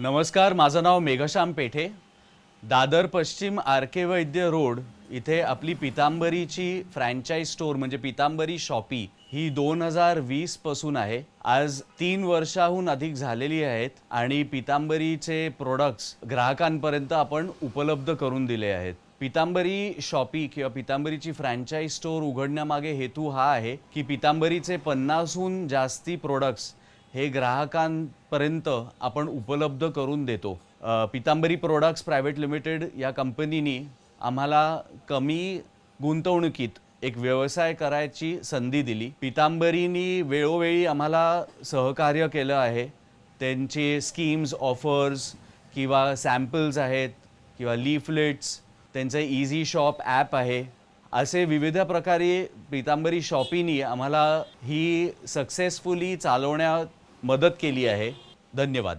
नमस्कार, माझं नाव मेघश्याम पेठे. दादर पश्चिम आर के वैद्य रोड इथे आपली पितांबरीची फ्रँचाइज स्टोर म्हणजे पितांबरी शॉपी ही 2020 पासून आहे. आज 3 वर्षाहून अधिक झालेली आहेत आणि पितांबरीचे प्रोडक्ट्स ग्राहकांपर्यंत आपण उपलब्ध करून दिले आहेत. पितांबरी शॉपी किंवा पितांबरीची फ्रँचाइज स्टोर उघडण्यामागे हेतू हा आहे की पितांबरीचे 50हून जास्ती प्रोडक्ट्स हे ग्राहकांपर्यंत आपण उपलब्ध करून देतो. पितांबरी प्रोडक्ट्स प्रायव्हेट लिमिटेड या कंपनीनी आम्हाला कमी गुंतवणुकीत एक व्यवसाय करायची संधी दिली. पितांबरीनी वेळोवेळी आम्हाला सहकार्य केलं आहे. त्यांचे स्कीम्स, ऑफर्स किंवा सॅम्पल्स आहेत किंवा लीफलेट्स, त्यांचं इझी शॉप ॲप आहे. असे विविध प्रकारे पितांबरी शॉपीनी आम्हाला ही सक्सेसफुली चालवण्यात मदत केली आहे. धन्यवाद.